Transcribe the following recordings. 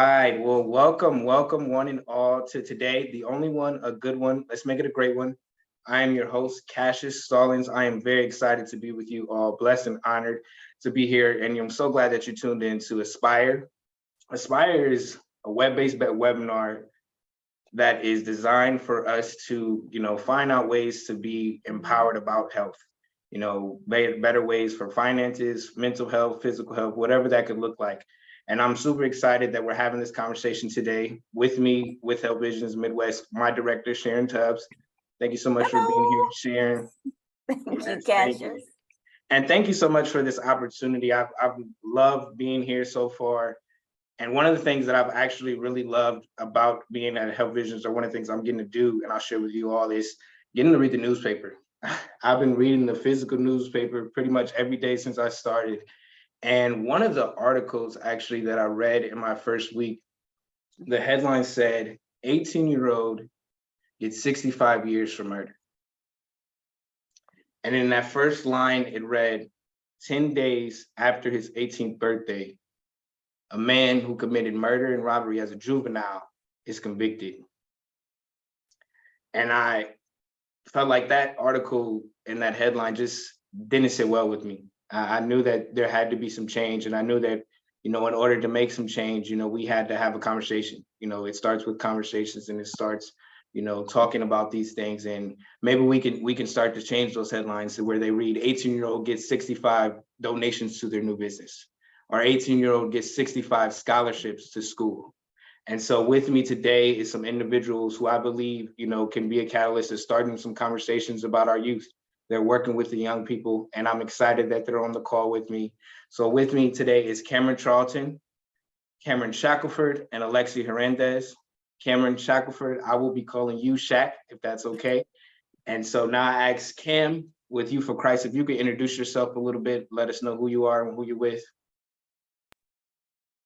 right. Well, welcome one and all to today. The only one, a good one. Let's make it a great one. I am your host, Cassius Stallings. I am very excited to be with you all, blessed and honored to be here. And I'm so glad that you tuned in to Aspire. Aspire is a web-based webinar that is designed for us to, find out ways to be empowered about health, better ways for finances, mental health, physical health, whatever that could look like. And I'm super excited that we're having this conversation today with me, with Health Visions Midwest, my director, Sharon Tubbs. Thank you so much for being here, Sharon. Thank you, Cassius. And thank you so much for this opportunity. I've loved being here so far. And one of the things that I've actually really loved about being at Health Visions, or one of the things I'm getting to do, and I'll share with you all, is getting to read the newspaper. I've been reading the physical newspaper pretty much every day since I started. And one of the articles actually that I read in my first week, the headline said, 18-year-old gets 65 years for murder. And in that first line, it read, 10 days after his 18th birthday, a man who committed murder and robbery as a juvenile is convicted. And I felt like that article and that headline just didn't sit well with me. I knew that there had to be some change, and I knew that, in order to make some change, we had to have a conversation. It starts with conversations, and it starts, talking about these things. And maybe we can start to change those headlines to where they read 18-year-old gets 65 donations to their new business, or 18-year-old gets 65 scholarships to school. And so with me today is some individuals who I believe, can be a catalyst of starting some conversations about our youth. They're working with the young people, and I'm excited that they're on the call with me. So with me today is Charlton, Cameron Shackleford, and Alexia Hernandez. Cameron Shackleford, I will be calling you Shaq, if that's okay. And so now I ask Cam, with You for Christ, if you could introduce yourself a little bit, let us know who you are and who you're with.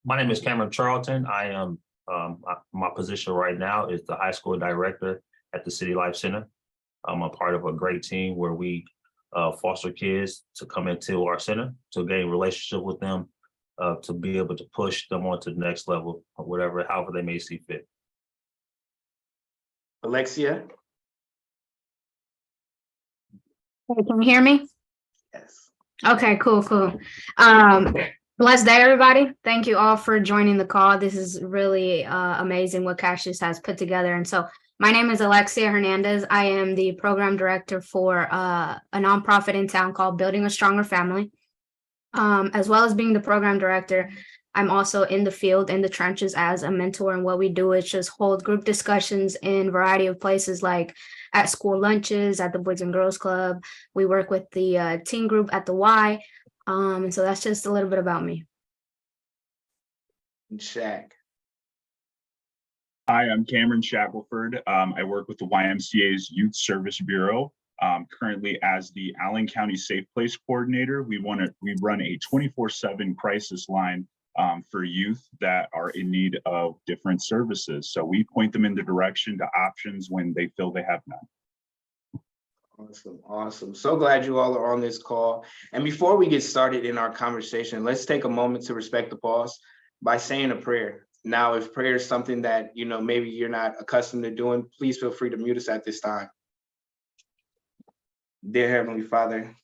My name is Cameron Charlton. I am, my position right now is the high school director at the City Life Center. I'm a part of a great team where we foster kids to come into our center, to gain relationship with them, to be able to push them on to the next level, or however they may see fit. Alexia? Hey, can you hear me? Yes. Okay, cool. Blessed day, everybody. Thank you all for joining the call. This is really amazing what Cassius has put together. And so my name is Alexia Hernandez. I am the program director for a nonprofit in town called Building a Stronger Family. As well as being the program director, I'm also in the field, in the trenches as a mentor. And what we do is just hold group discussions in a variety of places, like at school lunches, at the Boys and Girls Club. We work with the teen group at the Y. And so that's just a little bit about me. Shaq. Hi, I'm Cameron Shackleford. I work with the YMCA's Youth Service Bureau. Currently as the Allen County Safe Place Coordinator. We run a 24/7 crisis line for youth that are in need of different services. So we point them in the direction to options when they feel they have none. Awesome. So glad you all are on this call. And before we get started in our conversation, let's take a moment to respect the pause by saying a prayer. Now, if prayer is something that, maybe you're not accustomed to doing, please feel free to mute us at this time. Dear Heavenly Father,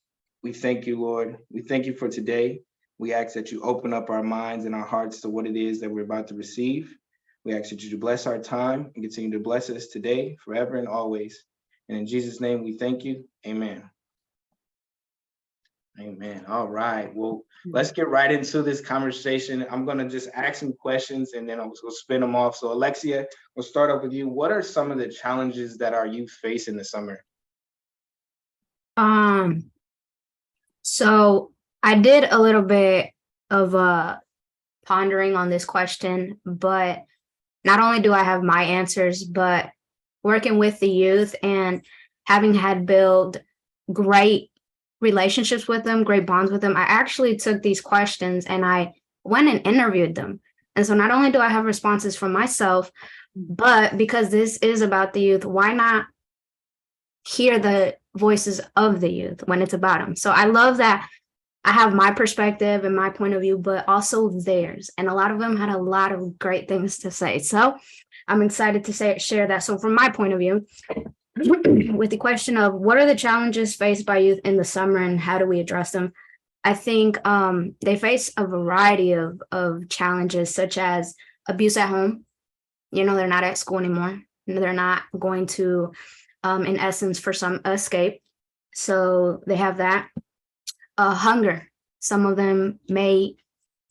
we thank you, Lord. We thank you for today. We ask that you open up our minds and our hearts to what it is that we're about to receive. We ask that you to bless our time and continue to bless us today, forever and always. And in Jesus' name, we thank you. Amen. Amen. All right. Well, let's get right into this conversation. I'm going to just ask some questions and then we'll spin them off. So Alexia, we'll start off with you. What are some of the challenges that our youth face in the summer? So I did a little bit of pondering on this question, but not only do I have my answers, but working with the youth and having had build great relationships with them, great bonds with them, I actually took these questions and I went and interviewed them. And so not only do I have responses from myself, but because this is about the youth, why not hear the voices of the youth when it's about them? So I love that I have my perspective and my point of view, but also theirs. And a lot of them had a lot of great things to say. So I'm excited to share that. So from my point of view, with the question of what are the challenges faced by youth in the summer and how do we address them? I think they face a variety of challenges, such as abuse at home. You know, they're not at school anymore. They're not going to, in essence, for some escape. So they have that. Hunger. Some of them may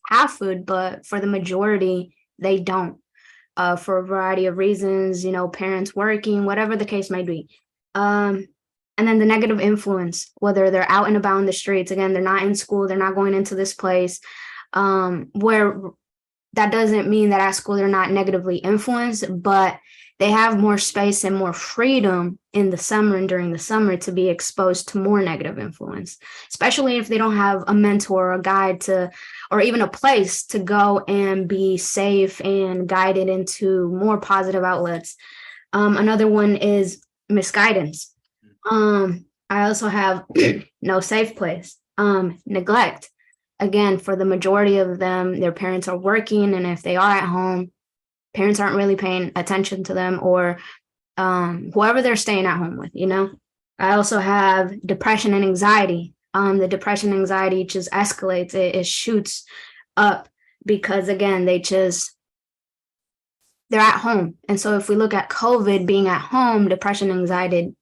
have food, but for the majority, they don't. For a variety of reasons, you know, parents working, whatever the case may be. And then the negative influence, whether they're out and about in the streets, again, they're not in school, they're not going into this place, where that doesn't mean that at school they're not negatively influenced, but they have more space and more freedom in the summer and during the summer to be exposed to more negative influence, especially if they don't have a mentor, a guide to, or even a place to go and be safe and guided into more positive outlets. Another one is misguidance. I also have no safe place, neglect. Again, for the majority of them, their parents are working, and if they are at home, parents aren't really paying attention to them, or whoever they're staying at home with, you know. I also have depression and anxiety. The depression and anxiety just escalates, it shoots up because, again, they're at home. And so if we look at COVID being at home, depression and anxiety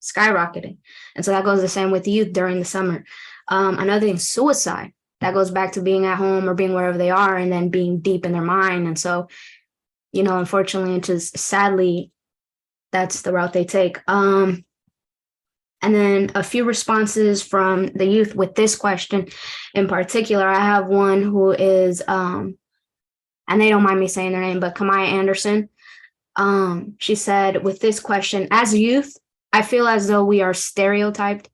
skyrocketing. And so that goes the same with youth during the summer. Another thing, suicide. That goes back to being at home or being wherever they are and then being deep in their mind. And so, you know, unfortunately, it's just sadly, that's the route they take. And then a few responses from the youth with this question in particular. I have one who is, and they don't mind me saying their name, but Kamaya Anderson. She said, with this question, as youth, I feel as though we are stereotyped,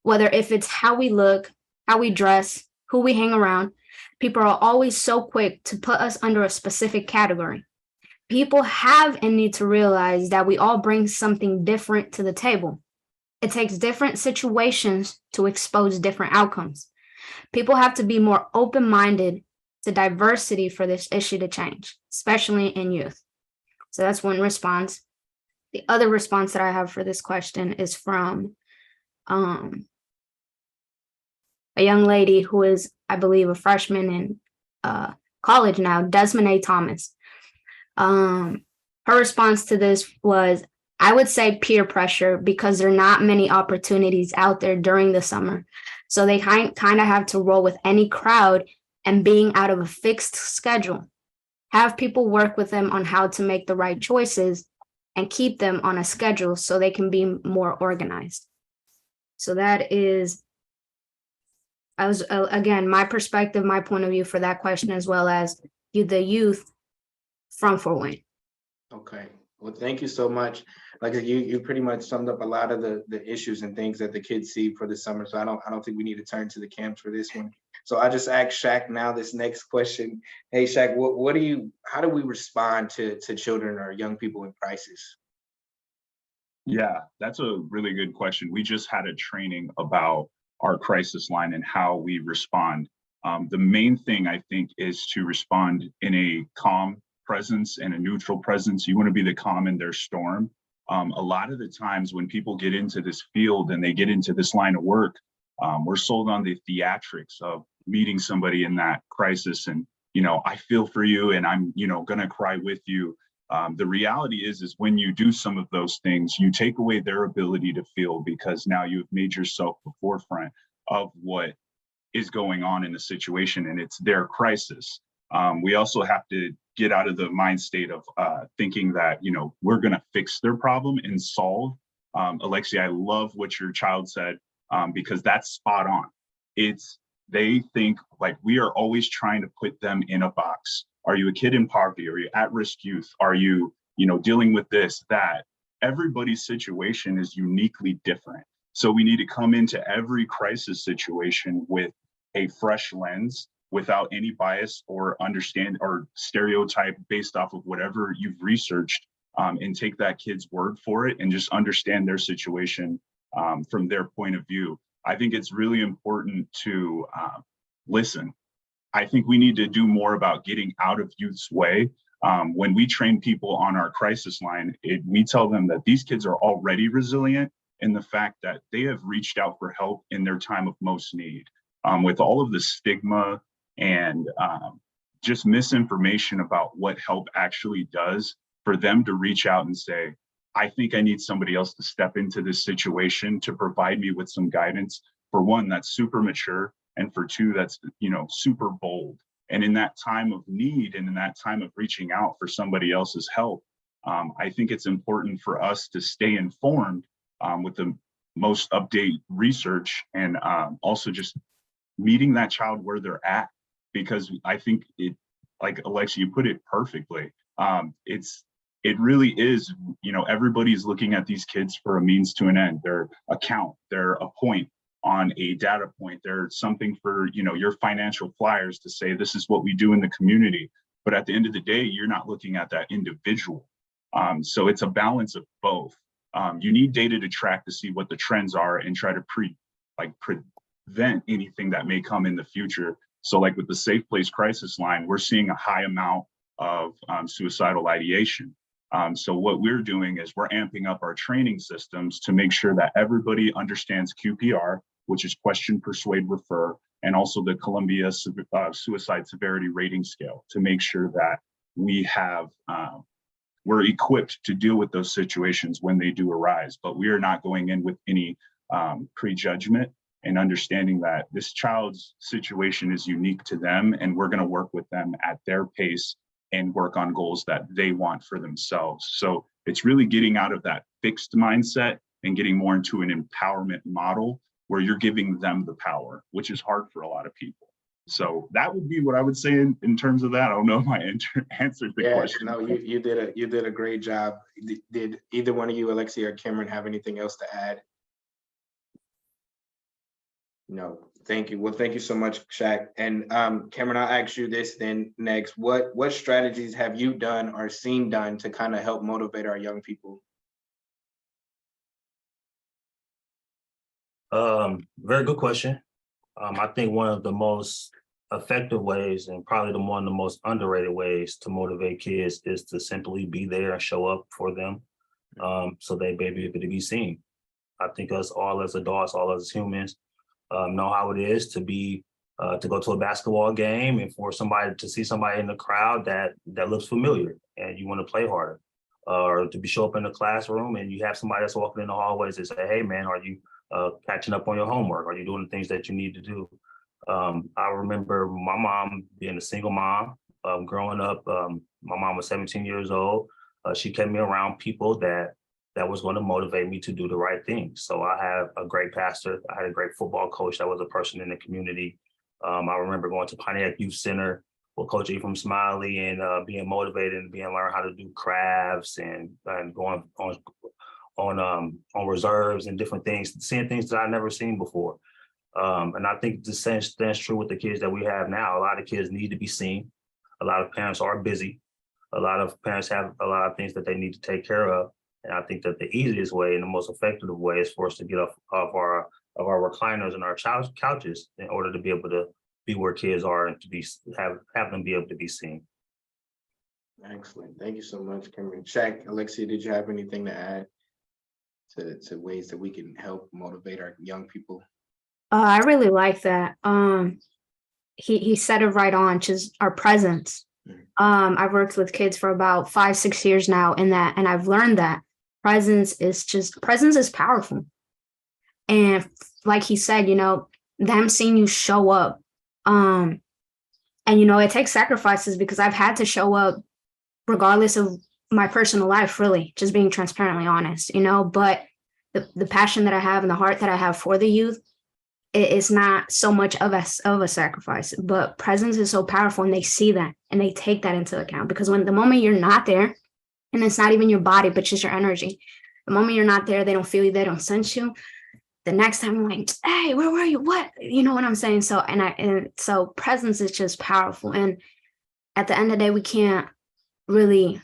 whether if it's how we look, how we dress, who we hang around. People are always so quick to put us under a specific category. People have and need to realize that we all bring something different to the table. It takes different situations to expose different outcomes. People have to be more open-minded to diversity for this issue to change, especially in youth. So that's one response. The other response that I have for this question is from a young lady who is, I believe, a freshman in college now, Desmond A. Thomas. Her response to this was, I would say peer pressure, because there are not many opportunities out there during the summer. So they kind of have to roll with any crowd and being out of a fixed schedule. Have people work with them on how to make the right choices and keep them on a schedule so they can be more organized. So that is, again, my perspective, my point of view for that question, as well as the youth from Fort Wayne. Okay, well, thank you so much. Like you pretty much summed up a lot of the issues and things that the kids see for the summer. So I don't think we need to turn to the camps for this one. So I just asked Shaq now this next question. Hey Shaq, how do we respond to children or young people in crisis? Yeah, that's a really good question. We just had a training about our crisis line and how we respond. The main thing, I think, is to respond in a calm presence and a neutral presence. You want to be the calm in their storm. A lot of the times when people get into this field and they get into this line of work, we're sold on the theatrics of meeting somebody in that crisis and, you know, I feel for you and I'm, you know, gonna cry with you. The reality is when you do some of those things, you take away their ability to feel, because now you've made yourself the forefront of what is going on in the situation and it's their crisis. We also have to get out of the mind state of thinking that, you know, we're going to fix their problem and solve. Alexia, I love what your child said, because that's spot on. They think like we are always trying to put them in a box. Are you a kid in poverty? Are you at-risk youth? Are you, you know, dealing with this, that? Everybody's situation is uniquely different. So we need to come into every crisis situation with a fresh lens, without any bias or understand or stereotype based off of whatever you've researched, and take that kid's word for it and just understand their situation from their point of view. I think it's really important to listen. I think we need to do more about getting out of youth's way. When we train people on our crisis line, we tell them that these kids are already resilient in the fact that they have reached out for help in their time of most need. With all of the stigma and just misinformation about what help actually does, for them to reach out and say, I think I need somebody else to step into this situation to provide me with some guidance. For one, that's super mature. And for two, that's, super bold. And in that time of need and in that time of reaching out for somebody else's help, I think it's important for us to stay informed with the most update research and also just meeting that child where they're at. Because I think it, like Alexia, you put it perfectly. It really is, everybody's looking at these kids for a means to an end. They're a count, they're a point on a data point. They're something for, your financial flyers to say, this is what we do in the community. But at the end of the day, you're not looking at that individual. So it's a balance of both. You need data to track to see what the trends are and try to prevent anything that may come in the future. So like with the Safe Place Crisis Line, we're seeing a high amount of suicidal ideation. So what we're doing is we're amping up our training systems to make sure that everybody understands QPR, which is question, persuade, refer, and also the Columbia Suicide Severity Rating Scale, to make sure that we're equipped to deal with those situations when they do arise. But we are not going in with any prejudgment, and understanding that this child's situation is unique to them, and we're going to work with them at their pace and work on goals that they want for themselves. So it's really getting out of that fixed mindset and getting more into an empowerment model where you're giving them the power, which is hard for a lot of people. So that would be what I would say in terms of that. I don't know if I answered the question. No, you did a great job. Did either one of you, Alexia or Cameron, have anything else to add? No, thank you. Well, thank you so much, Shaq. And Cameron, I'll ask you this then next. What strategies have you done or seen done to kind of help motivate our young people? Very good question. I think one of the most effective ways, and probably one of the most underrated ways to motivate kids, is to simply be there and show up for them, so they may be able to be seen. I think us all as adults, all as humans, know how it is to go to a basketball game and for somebody to see somebody in the crowd that looks familiar and you want to play harder, or to show up in the classroom and you have somebody that's walking in the hallways and say, hey man, are you catching up on your homework? Are you doing the things that you need to do? I remember my mom being a single mom, growing up. My mom was 17 years old. She kept me around people that was going to motivate me to do the right thing. So I have a great pastor. I had a great football coach that was a person in the community. I remember going to Pontiac Youth Center with Coach Ephraim Smiley and being motivated and learn how to do crafts and going on reserves and different things, seeing things that I've never seen before. And I think the same stands true with the kids that we have now. A lot of kids need to be seen. A lot of parents are busy. A lot of parents have a lot of things that they need to take care of. And I think that the easiest way and the most effective way is for us to get off our recliners and our couches in order to be able to be where kids are and to have them be able to be seen. Excellent. Thank you so much, Cameron. Shaq, Alexia, did you have anything to add to ways that we can help motivate our young people? I really like that. He said it right on, just our presence. I've worked with kids for about 5-6 years now in that, and I've learned that presence is powerful. And like he said, them seeing you show up, and it takes sacrifices, because I've had to show up regardless of my personal life, really, just being transparently honest, but the passion that I have and the heart that I have for the youth, it's not so much of a sacrifice, but presence is so powerful, and they see that and they take that into account, because when the moment you're not there, and it's not even your body, but just your energy, the moment you're not there, they don't feel you, they don't sense you. The next time I'm like, hey, where were you? What? You know what I'm saying? So, so presence is just powerful. And at the end of the day, we can't really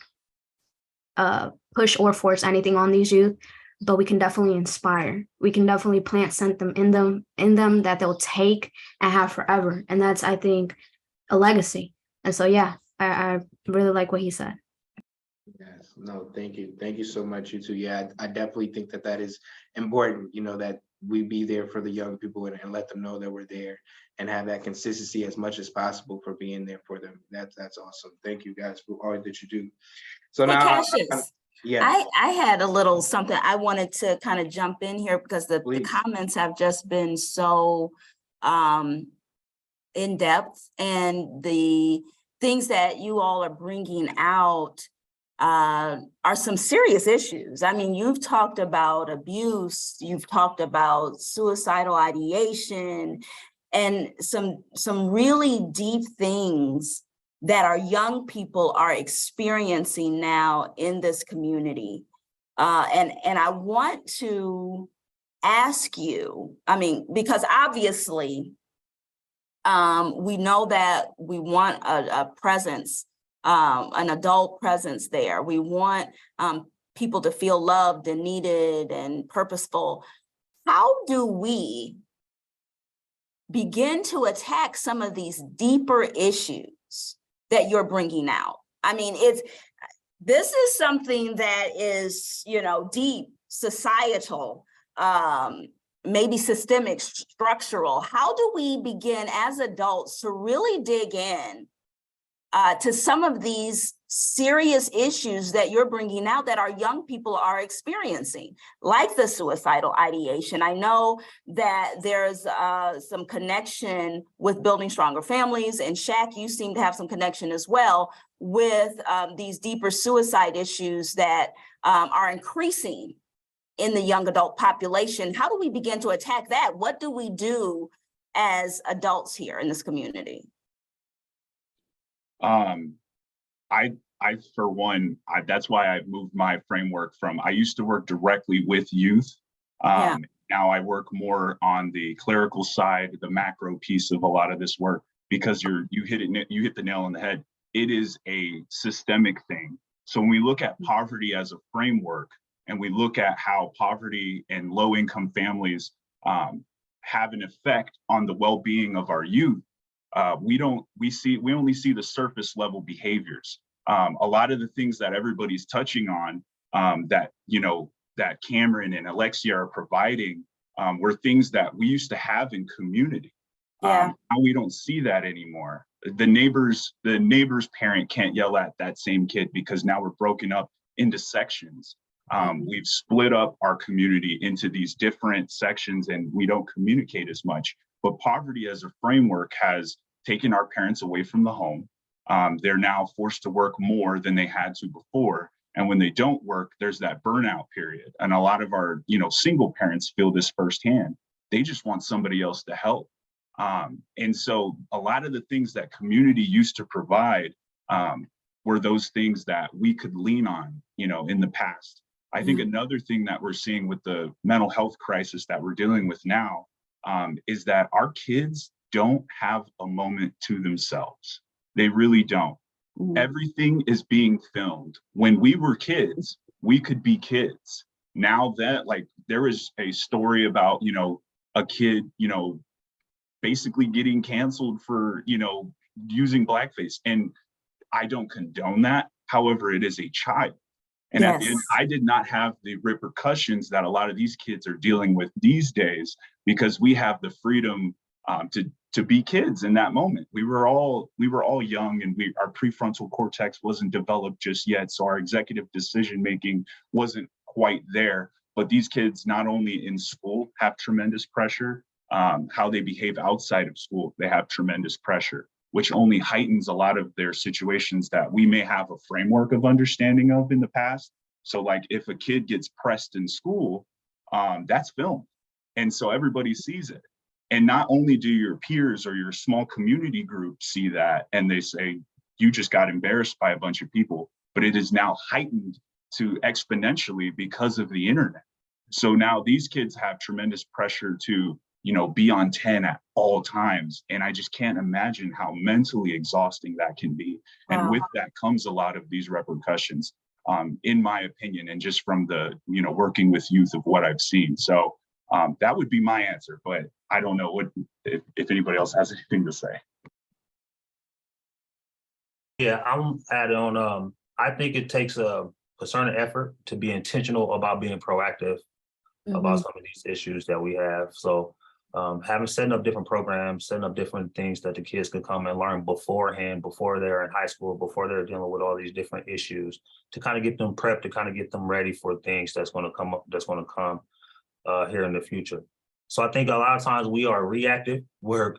push or force anything on these youth. but we can definitely inspire. We can definitely plant something in them that they'll take and have forever. And that's, I think, a legacy. And so, yeah, I really like what he said. Yes, no, thank you. Thank you so much, you two. Yeah, I definitely think that that is important, that we be there for the young people and let them know that we're there and have that consistency as much as possible for being there for them. That's awesome. Thank you guys for all that you do. So Hey, now, Cassius, yeah, I had a little something I wanted to kind of jump in here because the please. comments have just been so in depth, and the things that you all are bringing out are some serious issues. I mean, you've talked about abuse, you've talked about suicidal ideation, and some really deep things that our young people are experiencing now in this community. And I want to ask you, I mean, because obviously, we know that we want a presence, an adult presence there. We want people to feel loved and needed and purposeful. How do we begin to attack some of these deeper issues that you're bringing out? I mean, this is something that is, deep, societal, maybe systemic, structural. How do we begin as adults to really dig in to some of these serious issues that you're bringing out that our young people are experiencing, like the suicidal ideation? I know that there's some connection with Building Stronger Families, and Shaq, you seem to have some connection as well with these deeper suicide issues that are increasing in the young adult population. How do we begin to attack that? What do we do as adults here in this community? For one, that's why I moved my framework from, I used to work directly with youth. Now I work more on the clerical side, the macro piece of a lot of this work, because you hit the nail on the head. It is a systemic thing. So when we look at poverty as a framework, and we look at how poverty and low-income families have an effect on the well-being of our youth, we only see the surface level behaviors. A lot of the things that everybody's touching on, that Cameron and Alexia are providing, were things that we used to have in community. Now we don't see that anymore. The neighbor's parent can't yell at that same kid because now we're broken up into sections. We've split up our community into these different sections, and we don't communicate as much. But poverty as a framework has taken our parents away from the home. They're now forced to work more than they had to before. And when they don't work, there's that burnout period. And a lot of our, single parents feel this firsthand. They just want somebody else to help. And so a lot of the things that community used to provide were those things that we could lean on, in the past. I think another thing that we're seeing with the mental health crisis that we're dealing with now is that our kids don't have a moment to themselves. They really don't. Everything is being filmed. When we were kids, we could be kids. Now that, there was a story about, a kid, basically getting canceled for, using blackface. And I don't condone that. However, it is a child. And at the end, I did not have the repercussions that a lot of these kids are dealing with these days, because we have the freedom to be kids in that moment. We were all young, and our prefrontal cortex wasn't developed just yet. So our executive decision making wasn't quite there. But these kids, not only in school, have tremendous pressure, how they behave outside of school, they have tremendous pressure, which only heightens a lot of their situations that we may have a framework of understanding of in the past. So if a kid gets pressed in school, that's filmed. And so everybody sees it. And not only do your peers or your small community group see that, and they say, you just got embarrassed by a bunch of people, but it is now heightened to exponentially because of the internet. So now these kids have tremendous pressure to be on 10 at all times. And I just can't imagine how mentally exhausting that can be. And with that comes a lot of these repercussions. in my opinion, and just from the, working with youth of what I've seen. So that would be my answer, but I don't know if anybody else has anything to say. Yeah, I'm adding on. I think it takes a concerted effort to be intentional about being proactive about some of these issues that we have. So setting up different programs, setting up different things that the kids can come and learn beforehand, before they're in high school, before they're dealing with all these different issues, to kind of get them prepped, to kind of get them ready for things that's going to come up, that's going to come here in the future. So I think a lot of times we are reactive, where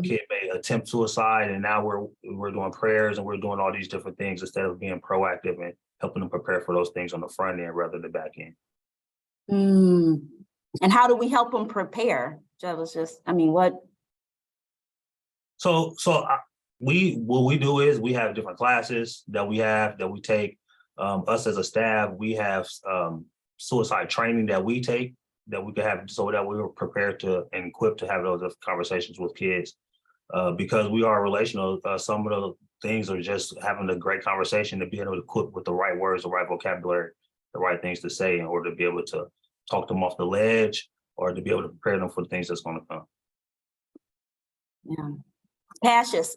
kid may attempt suicide, and now we're doing prayers and we're doing all these different things instead of being proactive and helping them prepare for those things on the front end rather than the back end. And how do we help them prepare? What? So what we do is we have different classes that we take. Us as a staff, we have suicide training that we take, that we could have, so that we were prepared to and equipped to have those conversations with kids. Because we are relational, some of the things are just having a great conversation, to be able to equip with the right words, the right vocabulary, the right things to say in order to be able to talk them off the ledge, or to be able to prepare them for the things that's going to come. Yeah. Cassius,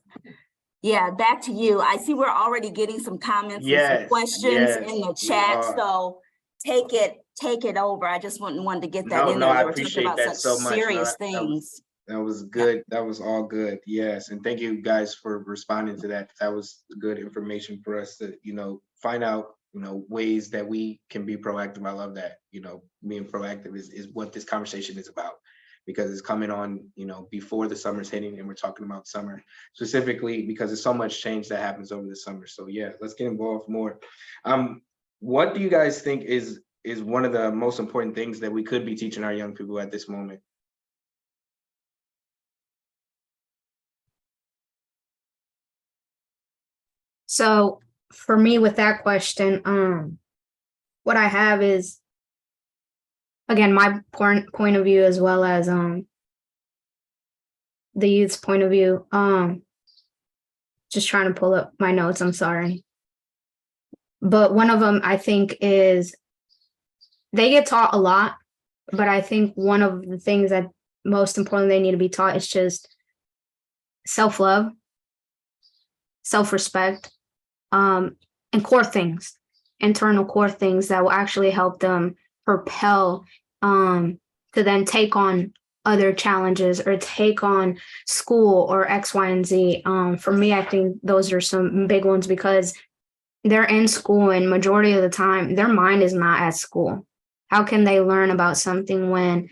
back to you. I see we're already getting some comments and some questions in the chat. So take it over. I just wanted to get that in there. I We're talking appreciate about that such so much. serious things. That was good. That was all good. Yes. And thank you guys for responding to that. That was good information for us to, find out, ways that we can be proactive. I love that, being proactive is what this conversation is about, because it's coming on, before the summer's hitting, and we're talking about summer specifically because there's so much change that happens over the summer. So yeah, let's get involved more. What do you guys think is one of the most important things that we could be teaching our young people at this moment? So for me, with that question, what I have is, again, my point of view, as well as the youth's point of view. Just trying to pull up my notes, I'm sorry. But one of them, I think, is they get taught a lot, but I think one of the things that most important they need to be taught is just self-love, self-respect, and core things, internal core things that will actually help them propel to then take on other challenges or take on school or X, Y, and Z. For me, I think those are some big ones, because they're in school and majority of the time their mind is not at school. How can they learn about something when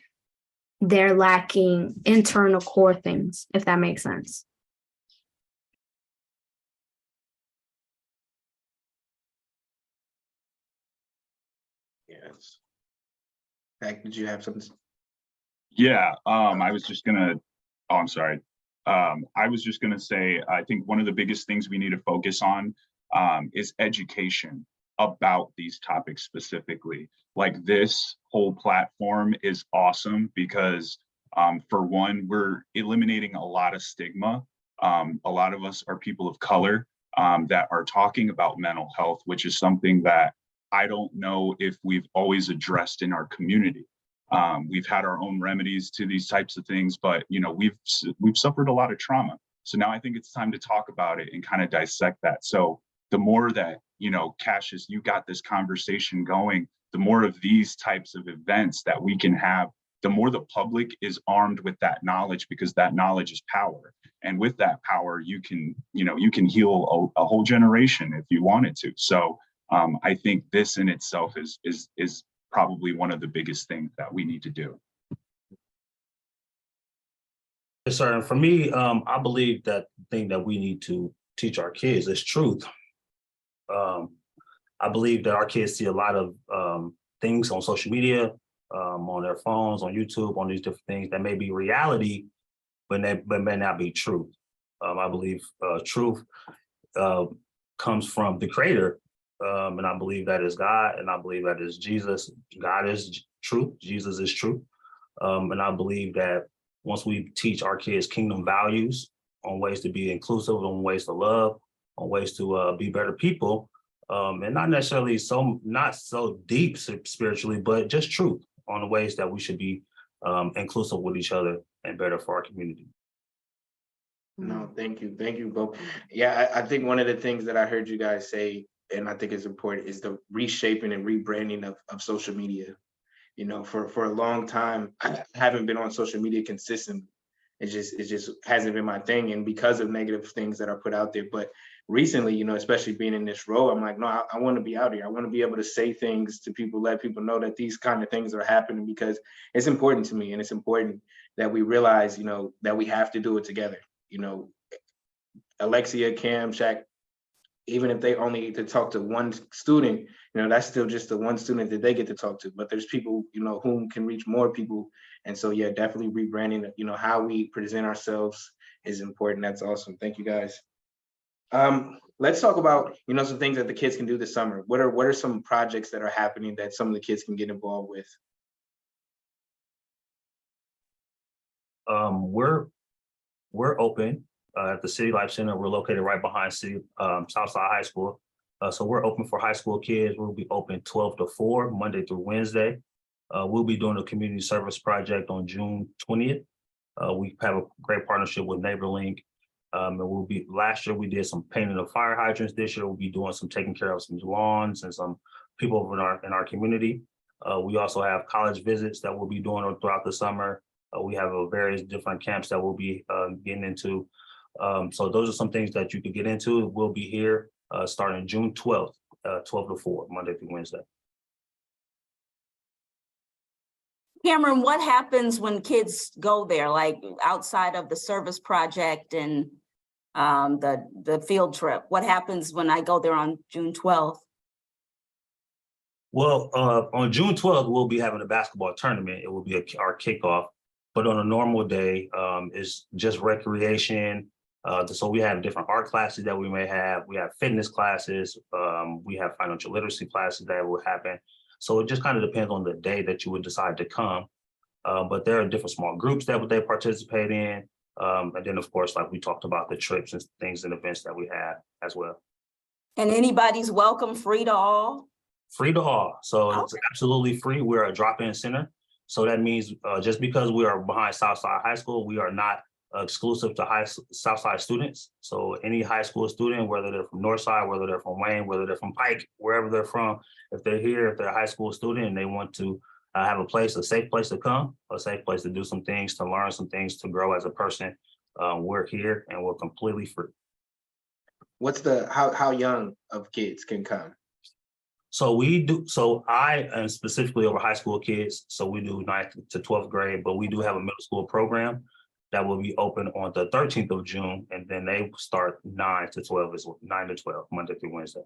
they're lacking internal core things, if that makes sense? Yes. Zach, did you have something? Yeah, I was just gonna, I'm sorry. I was just gonna say, I think one of the biggest things we need to focus on is education about these topics specifically. Like, this whole platform is awesome because for one, we're eliminating a lot of stigma. A lot of us are people of color that are talking about mental health, which is something that I don't know if we've always addressed in our community. We've had our own remedies to these types of things, but we've suffered a lot of trauma. So now I think it's time to talk about it and kind of dissect that. So the more that, Cassius, you got this conversation going, the more of these types of events that we can have, the more the public is armed with that knowledge, because that knowledge is power. And with that power, you can heal a whole generation if you wanted to. So I think this in itself is probably one of the biggest things that we need to do. Yes, sir. And for me, I believe that the thing that we need to teach our kids is truth. I believe that our kids see a lot of things on social media, on their phones, on YouTube, on these different things that may be reality, but may not be truth. I believe truth comes from the Creator. And I believe that is God, and I believe that is Jesus. God is truth, Jesus is truth. And I believe that once we teach our kids kingdom values on ways to be inclusive, on ways to love, on ways to be better people, and not necessarily not so deep spiritually, but just truth on the ways that we should be inclusive with each other and better for our community. No, thank you both. Yeah, I think one of the things that I heard you guys say, and I think is important, is the reshaping and rebranding of social media. You know, for a long time, I haven't been on social media consistently. It just hasn't been my thing, and because of negative things that are put out there. But recently, you know, especially being in this role, I'm like, no, I want to be out here. I want to be able to say things to people, let people know that these kind of things are happening, because it's important to me, and it's important that we realize, you know, that we have to do it together. You know, Alexia, Cam, Shaq, even if they only get to talk to one student, you know, that's still just the one student that they get to talk to. But there's people, you know, whom can reach more people. And so, yeah, definitely rebranding, you know, how we present ourselves is important. That's awesome. Thank you, guys. Let's talk about, you know, some things that the kids can do this summer. What are some projects that are happening that some of the kids can get involved with? We're open at the City Life Center. We're located right behind Southside High School. So we're open for high school kids. We'll be open 12 to 4, Monday through Wednesday. We'll be doing a community service project on June 20th. We have a great partnership with NeighborLink. And last year we did some painting of fire hydrants. This year we'll be doing some taking care of some lawns and some people over in our community. We also have college visits that we'll be doing throughout the summer. We have various different camps that we'll be getting into. So those are some things that you could get into. We'll be here starting June 12th, 12 to 4, Monday through Wednesday. Cameron, what happens when kids go there, like outside of the service project and the field trip? What happens when I go there on June 12th? Well, on June 12th, we'll be having a basketball tournament. It will be our kickoff. But on a normal day, it's just recreation. So we have different art classes that we may have. We have fitness classes. We have financial literacy classes that will happen. So it just kind of depends on the day that you would decide to come. But there are different small groups that they participate in. And then, of course, like we talked about, the trips and things and events that we have as well. And anybody's welcome, free to all? Free to all. So Okay. It's absolutely free. We're a drop-in center. So that means just because we are behind Southside High School, we are not exclusive to Southside students. So any high school student, whether they're from Northside, whether they're from Wayne, whether they're from Pike, wherever they're from, if they're here, if they're a high school student and they want to have a safe place to come, a safe place to do some things, to learn some things, to grow as a person, we're here and we're completely free. What's how young of kids can come? So I am specifically over high school kids. So we do 9th to 12th grade, but we do have a middle school program that will be open on the 13th of June. And then they start 9 to 12, Monday through Wednesday,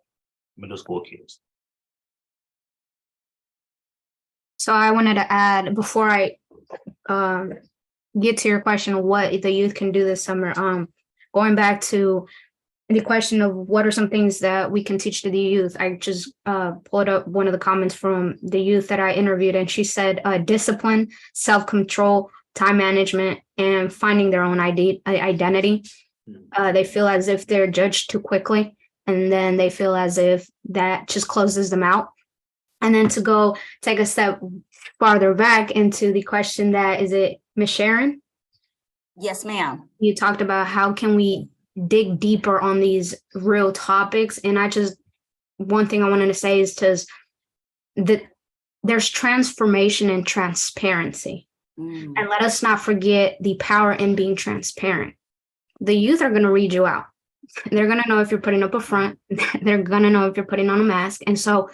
middle school kids. So I wanted to add, before I get to your question of what the youth can do this summer, going back to the question of what are some things that we can teach to the youth, I just pulled up one of the comments from the youth that I interviewed, and she said discipline, self-control, time management, and finding their own identity. They feel as if they're judged too quickly, and then they feel as if that just closes them out. And then to go take a step farther back into the question that, is it Ms. Sharon? Yes, ma'am. You talked about how can we dig deeper on these real topics. And one thing I wanted to say is that there's transformation and transparency. And let us not forget the power in being transparent. The youth are going to read you out. They're going to know if you're putting up a front. They're going to know if you're putting on a mask. And so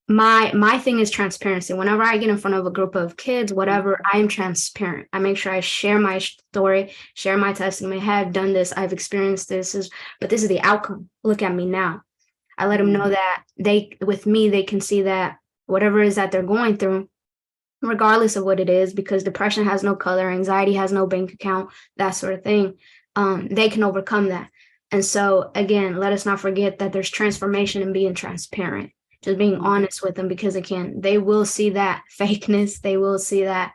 my thing is transparency. Whenever I get in front of a group of kids, whatever, I am transparent. I make sure I share my story, share my testimony. Hey, I've done this, I've experienced this, but this is the outcome. Look at me now. I let them know that with me, they can see that whatever it is that they're going through, regardless of what it is, because depression has no color, anxiety has no bank account, that sort of thing, they can overcome that. And so again, let us not forget that there's transformation in being transparent. Just being honest with them, because they will see that fakeness. They will see that,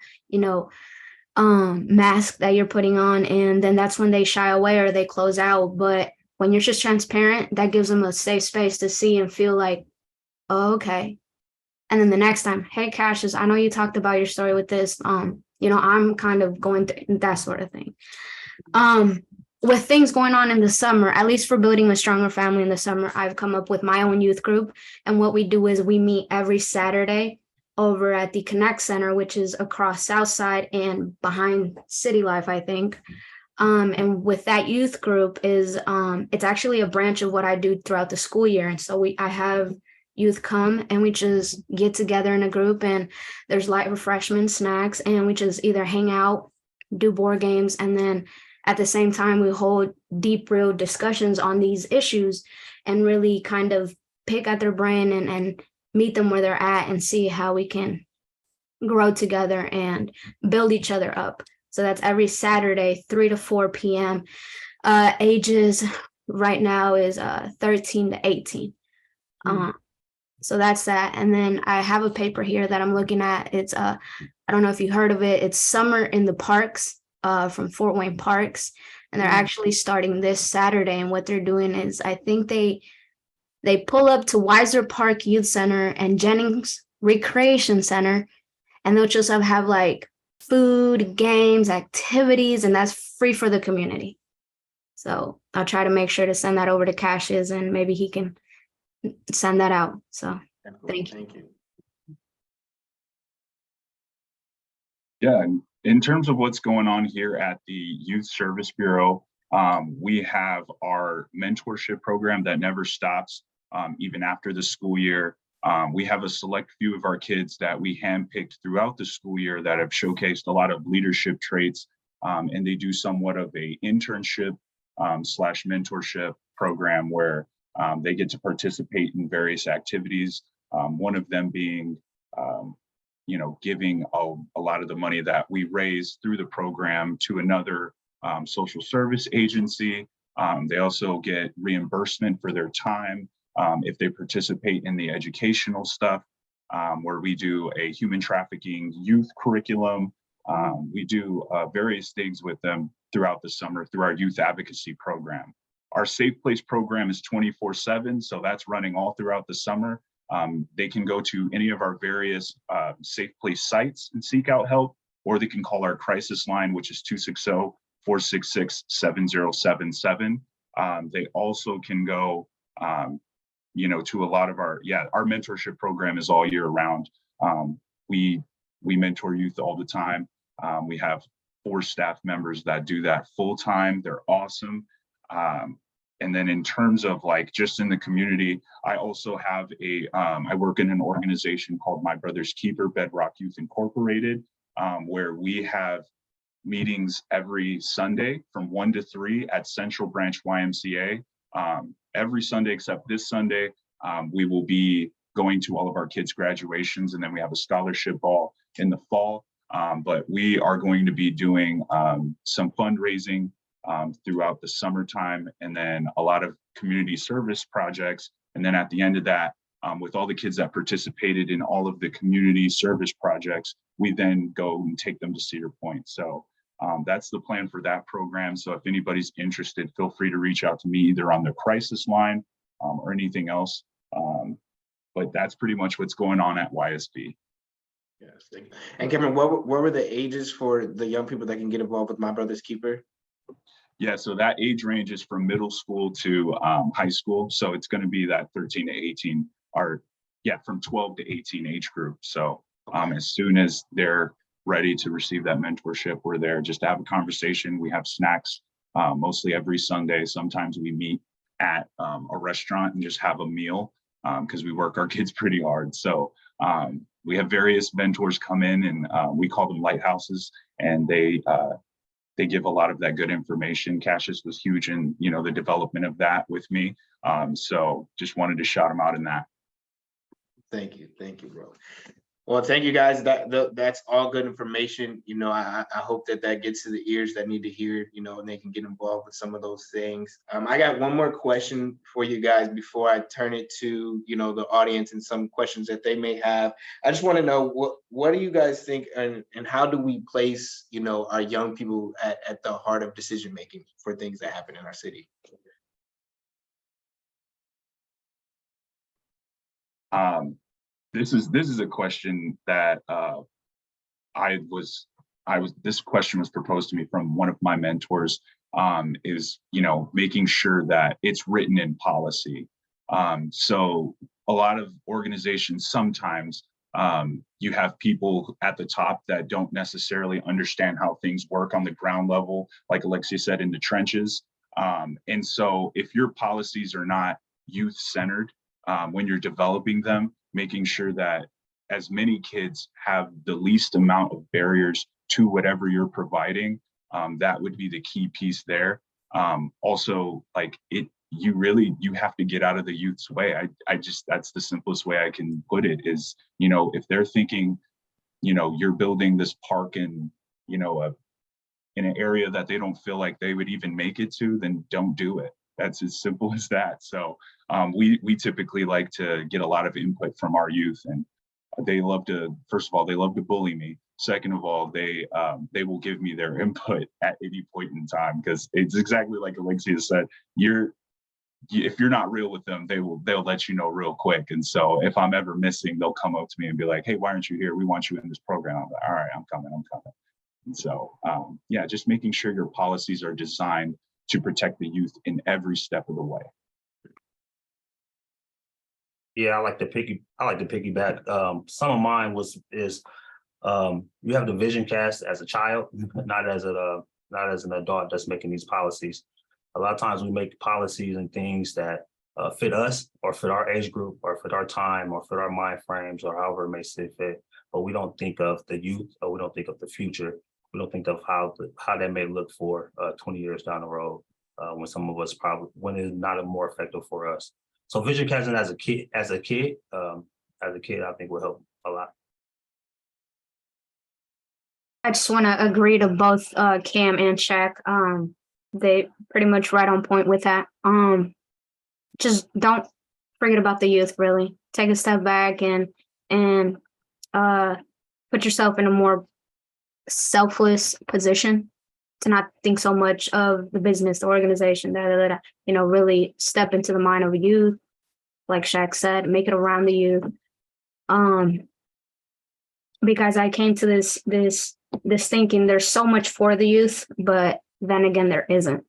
mask that you're putting on. And then that's when they shy away or they close out. But when you're just transparent, that gives them a safe space to see and feel like, oh, okay. And then the next time, hey, Cassius, I know you talked about your story with this. I'm kind of going through that sort of thing. With things going on in the summer, at least for building a stronger family in the summer, I've come up with my own youth group. And what we do is we meet every Saturday over at the Connect Center, which is across Southside and behind City Life, I think. And with that youth group is it's actually a branch of what I do throughout the school year. And so I have youth come and we just get together in a group, and there's light refreshments, snacks, and we just either hang out, do board games, and then at the same time we hold deep, real discussions on these issues and really kind of pick at their brain and meet them where they're at and see how we can grow together and build each other up. So that's every Saturday, 3 to 4 p.m. Ages right now is 13 to 18. So that's that. And then I have a paper here that I'm looking at. It's I don't know if you heard of it. It's Summer in the Parks from Fort Wayne Parks. And they're actually starting this Saturday. And what they're doing is I think they pull up to Weiser Park Youth Center and Jennings Recreation Center. And they'll just have like food, games, activities, and that's free for the community. So I'll try to make sure to send that over to Cassius, and maybe he can send that out. So thank you. Yeah, and in terms of what's going on here at the Youth Service Bureau, we have our mentorship program that never stops, even after the school year. We have a select few of our kids that we handpicked throughout the school year that have showcased a lot of leadership traits, and they do somewhat of a internship slash mentorship program where they get to participate in various activities. One of them being, giving a lot of the money that we raise through the program to another social service agency. They also get reimbursement for their time if they participate in the educational stuff, where we do a human trafficking youth curriculum. We do various things with them throughout the summer through our youth advocacy program. Our Safe Place program is 24/7, so that's running all throughout the summer. They can go to any of our various Safe Place sites and seek out help, or they can call our crisis line, which is 260-466-7077. They also can go to a lot of our mentorship program is all year round. We mentor youth all the time. We have 4 staff members that do that full time. They're awesome. And then in terms of like just in the community, I also have I work in an organization called My Brother's Keeper, Bedrock Youth Incorporated, where we have meetings every Sunday from 1 to 3 at Central Branch YMCA. Every Sunday except this Sunday, we will be going to all of our kids' graduations, and then we have a scholarship ball in the fall. But we are going to be doing some fundraising throughout the summertime, and then a lot of community service projects. And then at the end of that, with all the kids that participated in all of the community service projects, we then go and take them to Cedar Point. So that's the plan for that program. So if anybody's interested, feel free to reach out to me either on the crisis line or anything else. But that's pretty much what's going on at YSB. Yes, thank you. And Cameron, what were the ages for the young people that can get involved with My Brother's Keeper? Yeah, so that age range is from middle school to high school. So it's going to be that 13 to 18, or from 12 to 18 age group. So as soon as they're ready to receive that mentorship, we're there just to have a conversation. We have snacks mostly every Sunday. Sometimes we meet at a restaurant and just have a meal because we work our kids pretty hard. So we have various mentors come in, and we call them lighthouses, and they give a lot of that good information. Cassius was huge in the development of that with me. So just wanted to shout him out in that. Thank you, bro. Well, thank you guys. That's all good information. I hope that gets to the ears that need to hear, and they can get involved with some of those things. I got one more question for you guys before I turn it to, the audience and some questions that they may have. I just want to know what do you guys think, and how do we place, our young people at the heart of decision making for things that happen in our city? This is a question that this question was proposed to me from one of my mentors, is, making sure that it's written in policy. So a lot of organizations, sometimes you have people at the top that don't necessarily understand how things work on the ground level, like Alexia said, in the trenches. And so if your policies are not youth centered, when you're developing them, making sure that as many kids have the least amount of barriers to whatever you're providing, that would be the key piece there. Also, you have to get out of the youth's way. That's the simplest way I can put it is, if they're thinking, you're building this park in, in an area that they don't feel like they would even make it to, then don't do it. That's as simple as that. So we typically like to get a lot of input from our youth, and first of all, they love to bully me. Second of all, they will give me their input at any point in time, because it's exactly like Alexia said, if you're not real with them, they'll let you know real quick. And so if I'm ever missing, they'll come up to me and be like, "Hey, why aren't you here? We want you in this program." I'm like, "All right, I'm coming. And so, just making sure your policies are designed to protect the youth in every step of the way. Yeah, I like to piggyback. Some of mine is you have the vision cast as a child, not as an adult that's making these policies. A lot of times we make policies and things that fit us or fit our age group or fit our time or fit our mind frames or however it may see fit, but we don't think of the youth, or we don't think of the future. We don't think of how that may look for 20 years down the road, when some of us when it's not more effective for us. So vision casting as a kid, I think will help a lot. I just want to agree to both Cam and Shaq. They pretty much right on point with that. Just don't forget about the youth, really. Take a step back and put yourself in a more selfless position to not think so much of the business, the organization, really step into the mind of a youth, like Shaq said, make it around the youth. Because I came to this thinking there's so much for the youth, but then again, there isn't.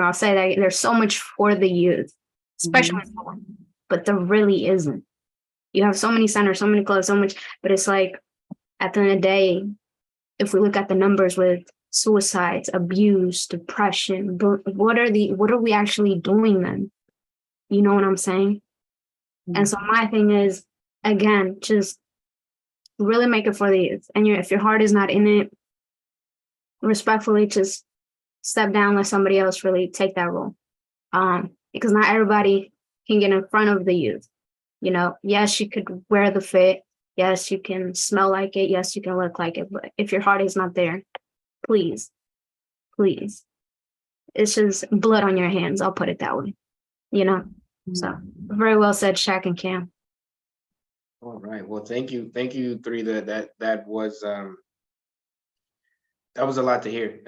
I'll say that there's so much for the youth, especially but there really isn't. You have so many centers, so many clubs, so much, but it's like, at the end of the day, if we look at the numbers with suicides, abuse, depression, what are we actually doing then? You know what I'm saying? And so my thing is, again, just really make it for the youth. And if your heart is not in it, respectfully, just step down, let somebody else really take that role. Because not everybody can get in front of the youth. Yes, you could wear the fit. Yes, you can smell like it. Yes, you can look like it. But if your heart is not there, please, it's just blood on your hands. I'll put it that way, So very well said, Shaq and Cam. All right. Well, thank you, three. That was a lot to hear.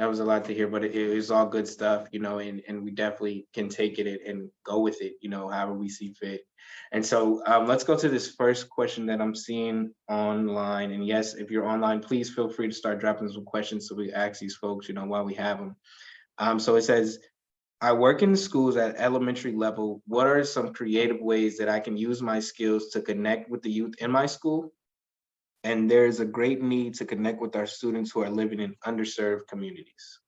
But it was all good stuff, and we definitely can take it and go with it, however we see fit. And so let's go to this first question that I'm seeing online. And yes, if you're online, please feel free to start dropping some questions so we ask these folks, while we have them. So it says, I work in the schools at elementary level. What are some creative ways that I can use my skills to connect with the youth in my school? And there's a great need to connect with our students who are living in underserved communities.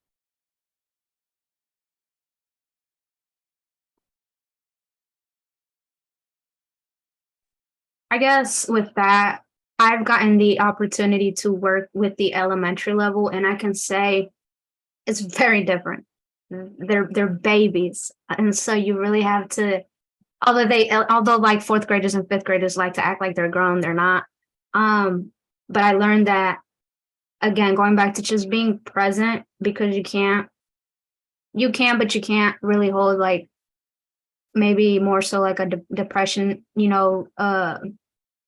I guess with that, I've gotten the opportunity to work with the elementary level, and I can say it's very different. They're babies, and so you really have to. Although like fourth graders and fifth graders like to act like they're grown, they're not. But I learned that, again, going back to just being present, because you can, but you can't really hold like maybe more so like a depression,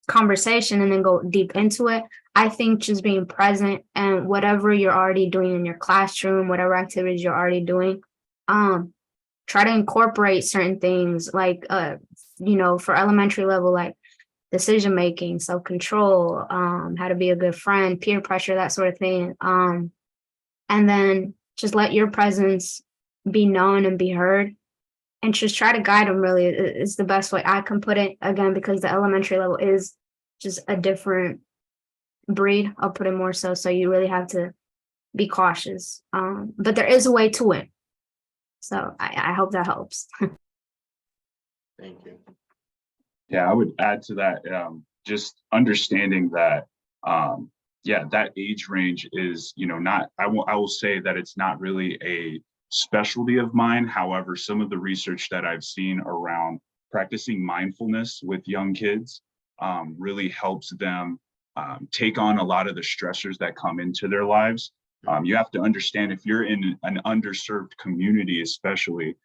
conversation and then go deep into it. I think just being present and whatever you're already doing in your classroom, whatever activities you're already doing, try to incorporate certain things like for elementary level, like decision making, self-control, how to be a good friend, peer pressure, that sort of thing. And then just let your presence be known and be heard, and just try to guide them, really is the best way I can put it, again, because the elementary level is just a different breed, I'll put it more so. So you really have to be cautious. But there is a way to win. So I hope that helps. Thank you. Yeah, I would add to that, just understanding that, that age range is, not, I will say that it's not really a specialty of mine. However, some of the research that I've seen around practicing mindfulness with young kids really helps them take on a lot of the stressors that come into their lives. You have to understand, if you're in an underserved community, especially,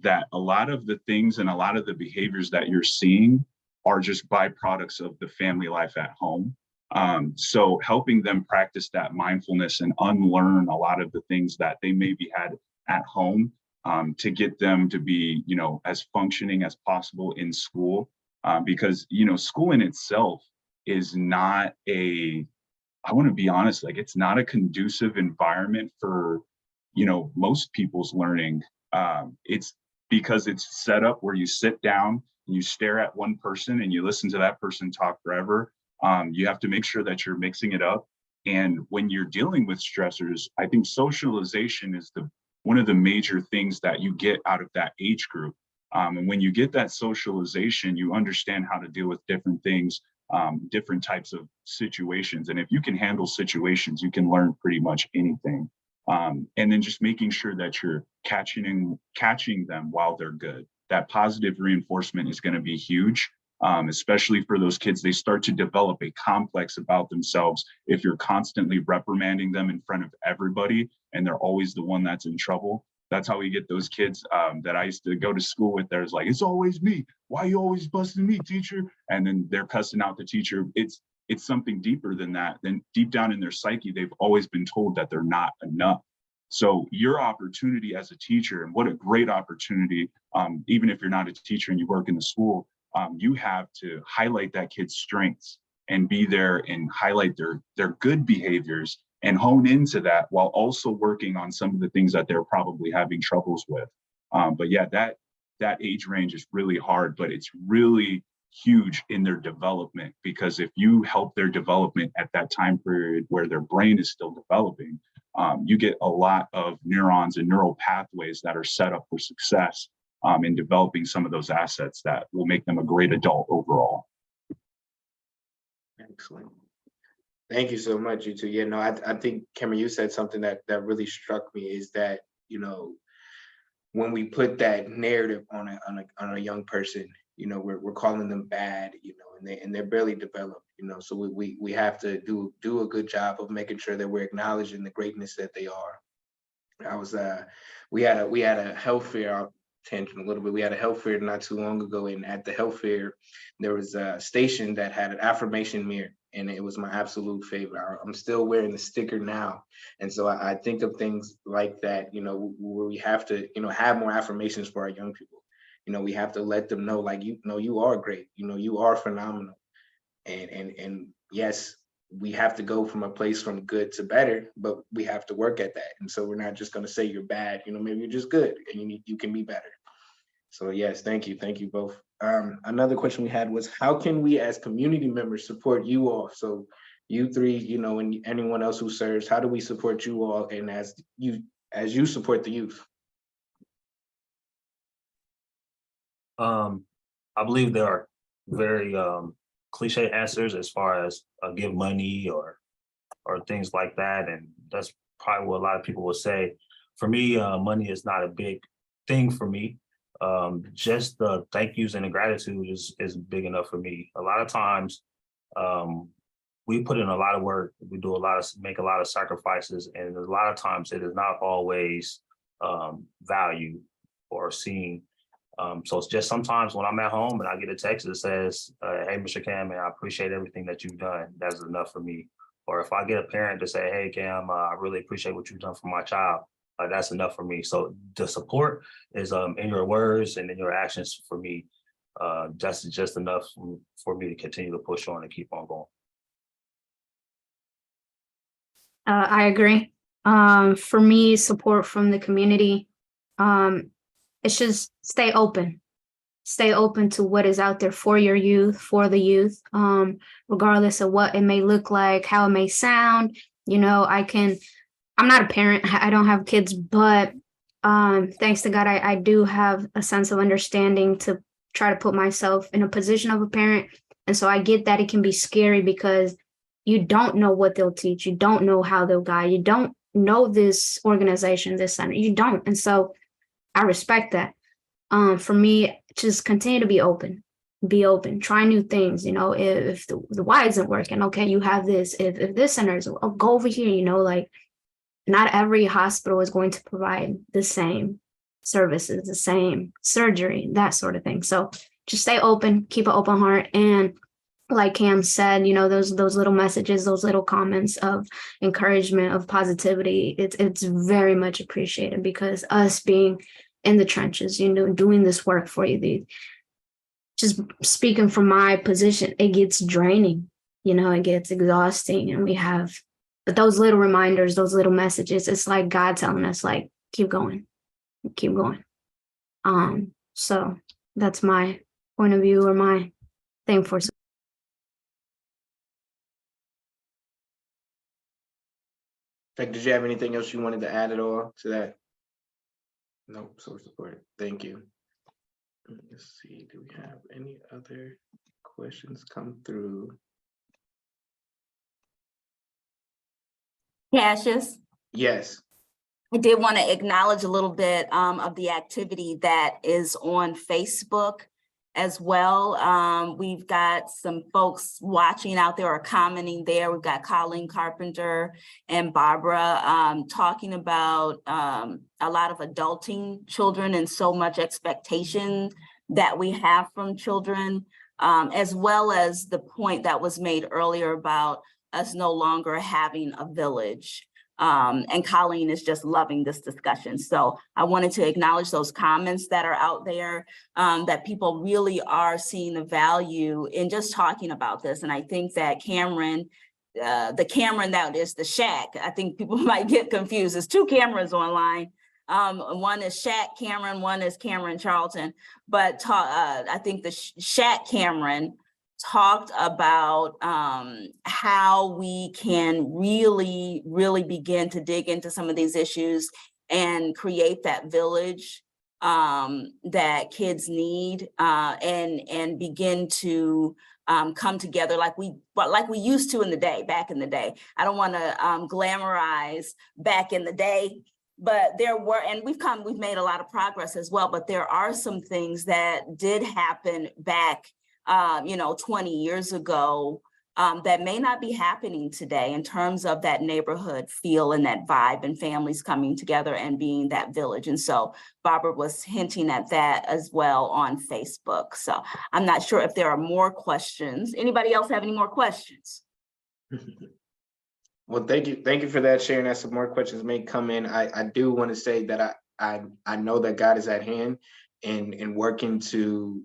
that a lot of the things and a lot of the behaviors that you're seeing are just byproducts of the family life at home. So helping them practice that mindfulness and unlearn a lot of the things that they maybe had at home, to get them to be, as functioning as possible in school. Because, school in itself is not I want to be honest, like, it's not a conducive environment for, most people's learning. It's because it's set up where you sit down and you stare at one person and you listen to that person talk forever. You have to make sure that you're mixing it up. And when you're dealing with stressors, I think socialization is one of the major things that you get out of that age group. And when you get that socialization, you understand how to deal with different things, different types of situations. And if you can handle situations, you can learn pretty much anything. And then just making sure that you're catching them while they're good. That positive reinforcement is going to be huge, especially for those kids. They start to develop a complex about themselves if you're constantly reprimanding them in front of everybody and they're always the one that's in trouble. That's how we get those kids that I used to go to school with. There's like, it's always me. Why you always busting me, teacher? And then they're cussing out the teacher. It's something deeper than that. Then deep down in their psyche, they've always been told that they're not enough. So your opportunity as a teacher, and what a great opportunity, even if you're not a teacher and you work in the school, you have to highlight that kid's strengths and be there and highlight their good behaviors and hone into that while also working on some of the things that they're probably having troubles with. But yeah, that age range is really hard, but it's really huge in their development, because if you help their development at that time period where their brain is still developing, you get a lot of neurons and neural pathways that are set up for success in developing some of those assets that will make them a great adult overall. Excellent. Thank you so much, you two. Yeah, no, I think, Cameron, you said something that really struck me, is that, when we put that narrative on a young person, we're calling them bad, and they're barely developed, so we have to do a good job of making sure that we're acknowledging the greatness that they are. We had a health fair, I'll tangent a little bit. We had a health fair not too long ago, and at the health fair, there was a station that had an affirmation mirror, and it was my absolute favorite. I'm still wearing the sticker now. And so I think of things like that, where we have to, have more affirmations for our young people. We have to let them know, like, you are great, you are phenomenal. And yes, we have to go from a place from good to better, but we have to work at that. And so we're not just going to say you're bad, maybe you're just good and you can be better. So yes, thank you both. Another question we had was, how can we as community members support you all? So you three, and anyone else who serves, how do we support you all, and as you support the youth? I believe there are very cliche answers as far as give money or things like that, and that's probably what a lot of people will say. For me, money is not a big thing for me. Just the thank yous and the gratitude is big enough for me. A lot of times, we put in a lot of work. We make a lot of sacrifices, and a lot of times it is not always valued or seen. So it's just sometimes when I'm at home and I get a text that says, hey, Mr. Cam, man, I appreciate everything that you've done. That's enough for me. Or if I get a parent to say, hey, Cam, I really appreciate what you've done for my child. That's enough for me. So the support is in your words and in your actions for me. That's just enough for me to continue to push on and keep on going. I agree. For me, support from the community. It's just stay open. Stay open to what is out there for your youth, for the youth, regardless of what it may look like, how it may sound. You know, I'm not a parent, I don't have kids, but thanks to God, I do have a sense of understanding to try to put myself in a position of a parent. And so I get that it can be scary because you don't know what they'll teach. You don't know how they'll guide. You don't know this organization, this center. You don't. And so I respect that. For me, just continue to be open, try new things. You know, if the Y isn't working, okay, you have this. If this center is, oh, go over here, you know, like not every hospital is going to provide the same services, the same surgery, that sort of thing. So just stay open, keep an open heart. And like Cam said, you know, those little messages, those little comments of encouragement, of positivity, it's very much appreciated, because us being in the trenches, you know, doing this work for you, just speaking from my position, it gets draining, you know, it gets exhausting. And we have, but those little reminders, those little messages, it's like God telling us, like, keep going, keep going. So that's my point of view, or my thing for. Like, did you have anything else you wanted to add at all to that? No, so support. Thank you. Let's see, do we have any other questions come through? Cassius, Yes. I did want to acknowledge a little bit of the activity that is on Facebook as well. We've got some folks watching out there or commenting there. We've got Colleen Carpenter and Barbara talking about a lot of adulting children and so much expectation that we have from children, as well as the point that was made earlier about us no longer having a village. And Colleen is just loving this discussion. So I wanted to acknowledge those comments that are out there, that people really are seeing the value in just talking about this. And I think that Cameron, the Cameron that is the Shack, I think people might get confused. There's two cameras online. One is Shack Cameron, one is Cameron Charlton. But I think the Shack Cameron talked about how we can really begin to dig into some of these issues and create that village that kids need, and begin to come together like we used to back in the day. I don't want to glamorize back in the day, but there were, and we've made a lot of progress as well, but there are some things that did happen back 20 years ago that may not be happening today in terms of that neighborhood feel and that vibe and families coming together and being that village. And so Barbara was hinting at that as well on Facebook. So I'm not sure if there are more questions. Anybody else have any more questions? Well, thank you for that, sharing that. Some more questions may come in. I do want to say that I know that God is at hand and working to,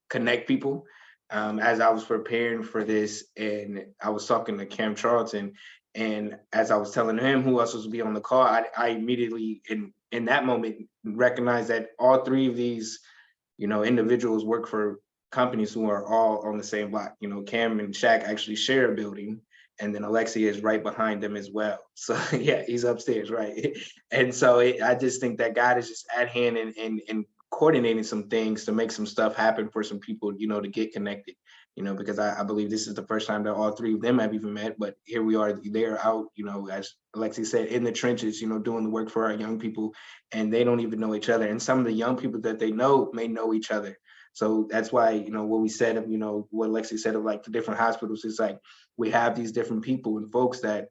connect people. As I was preparing for this, and I was talking to Cam Charlton, and as I was telling him who else was to be on the call, I immediately in that moment recognized that all three of these, individuals work for companies who are all on the same block. Cam and Shaq actually share a building, and then Alexia is right behind them as well. So yeah, he's upstairs, right? And so I just think that God is just at hand and coordinating some things to make some stuff happen for some people, to get connected, because I believe this is the first time that all three of them have even met, but here we are, they're out, as Alexia said, in the trenches, doing the work for our young people, and they don't even know each other. And some of the young people that they know may know each other. So that's why, what we said of, what Alexia said of like the different hospitals, is like, we have these different people and folks that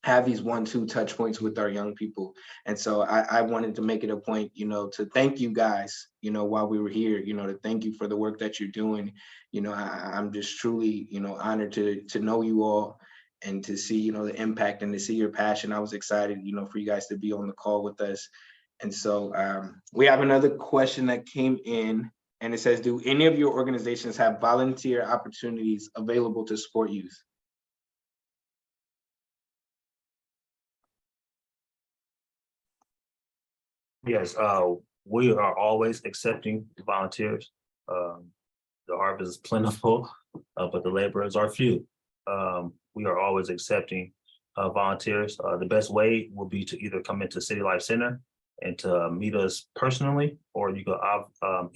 have these 1-2 touch points with our young people. And so I wanted to make it a point, to thank you guys, while we were here, to thank you for the work that you're doing. I'm just truly, honored to know you all and to see, the impact and to see your passion. I was excited, for you guys to be on the call with us. And so we have another question that came in. And it says, do any of your organizations have volunteer opportunities available to support youth? Yes, we are always accepting volunteers. The harvest is plentiful, but the laborers are few. We are always accepting volunteers. The best way will be to either come into City Life Center and to meet us personally, or you can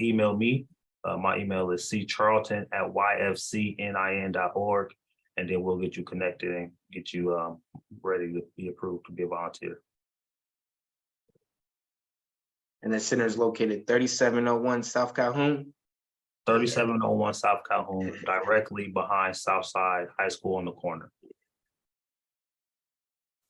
email me. My email isccharlton@yfcnin.org, and then we'll get you connected and get you ready to be approved to be a volunteer. And the center is located 3701 South Calhoun. 3701 South Calhoun, directly behind Southside High School on the corner.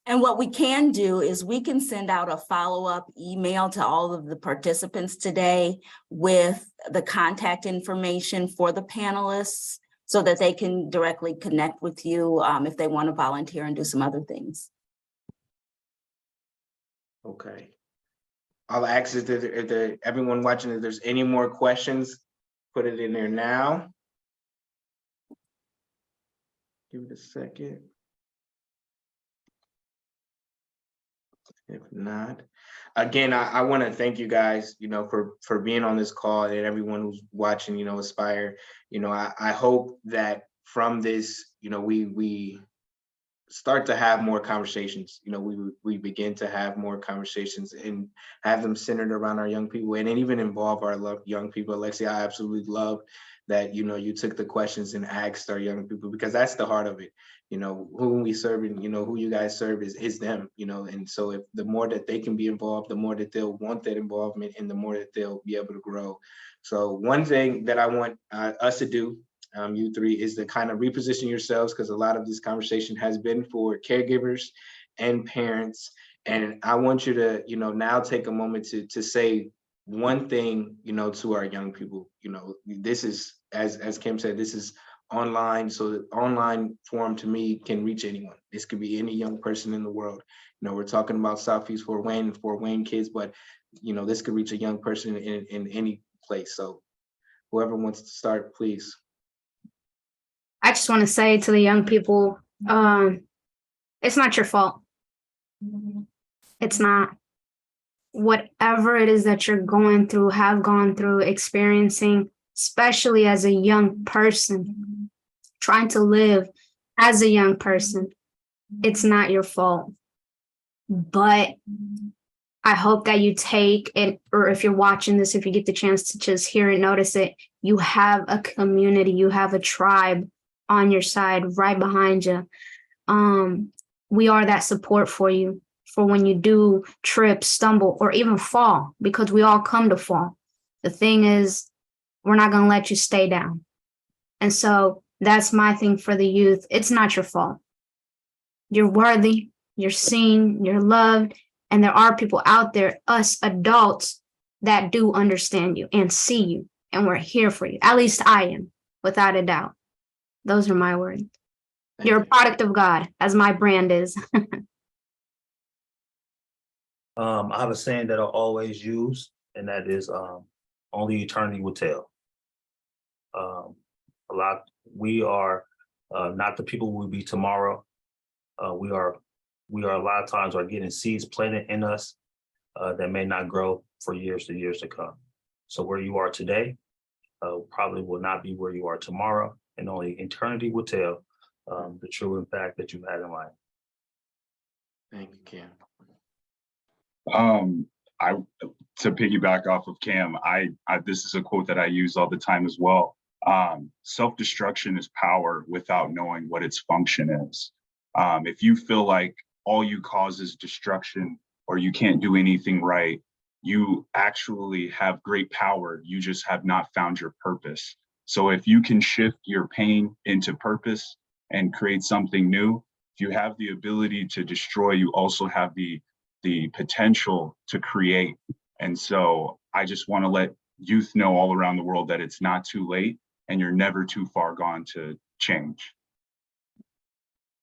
And what we can do is we can send out a follow-up email to all of the participants today with the contact information for the panelists so that they can directly connect with you if they want to volunteer and do some other things. Okay. I'll ask if everyone watching, if there's any more questions, put it in there now. Give it a second. If not, again, I want to thank you guys, for being on this call, and everyone who's watching, Aspire. I hope that from this, we start to have more conversations. We begin to have more conversations and have them centered around our young people, and even involve our young people. Alexia, I absolutely love that you took the questions and asked our young people, because that's the heart of it. Who we serve and who you guys serve is them. And so if the more that they can be involved, the more that they'll want that involvement, and the more that they'll be able to grow. So one thing that I want us to do, you three, is to kind of reposition yourselves, because a lot of this conversation has been for caregivers and parents. And I want you to, now take a moment to say one thing, to our young people. This is, as Kim said, this is online. So the online forum to me can reach anyone. This could be any young person in the world. We're talking about Southeast Fort Wayne kids, but this could reach a young person in any place. So whoever wants to start, please. I just want to say to the young people, it's not your fault. It's not. Whatever it is that you're going through, have gone through, experiencing, especially as a young person, trying to live as a young person, it's not your fault. But I hope that you take it, or if you're watching this, if you get the chance to just hear it, notice it, you have a community, you have a tribe on your side, right behind you. We are that support for you, for when you do trip, stumble, or even fall, because we all come to fall. The thing is, we're not going to let you stay down. And so that's my thing for the youth. It's not your fault. You're worthy, you're seen, you're loved, and there are people out there, us adults, that do understand you and see you, and we're here for you. At least I am, without a doubt. Those are my words. You're a product of God, as my brand is. I have a saying that I'll always use, and that is only eternity will tell. We are not the people we'll be tomorrow. We are a lot of times are getting seeds planted in us that may not grow for years to come. So where you are today probably will not be where you are tomorrow, and only eternity will tell the true impact that you've had in life. Thank you, Cam. To piggyback off of Cam, this is a quote that I use all the time as well. Self-destruction is power without knowing what its function is. If you feel like all you cause is destruction, or you can't do anything right, you actually have great power. You just have not found your purpose. So if you can shift your pain into purpose and create something new, if you have the ability to destroy, you also have the potential to create. And so I just want to let youth know all around the world that it's not too late, and you're never too far gone to change.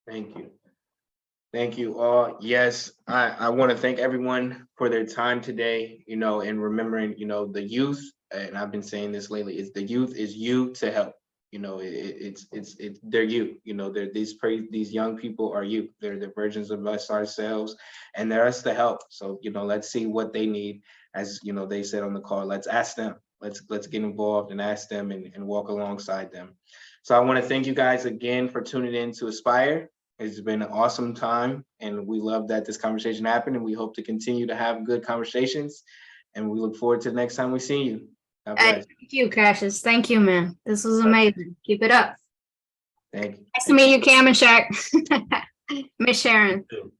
Thank you. Thank you all. Yes, I want to thank everyone for their time today, and remembering, the youth, and I've been saying this lately, is the youth is you to help. It's they're you, they're these young people are you. They're the versions of us ourselves, and they're us to help. So, let's see what they need. As they said on the call, let's ask them. Let's get involved and ask them and walk alongside them. So I want to thank you guys again for tuning in to Aspire. It's been an awesome time, and we love that this conversation happened, and we hope to continue to have good conversations, and we look forward to the next time we see you. God Hey, bless. thank you, Cassius. Thank you, man. This was amazing. Keep it up. Thank you. Nice to meet you, Cam and Shaq. Miss Sharon. Too.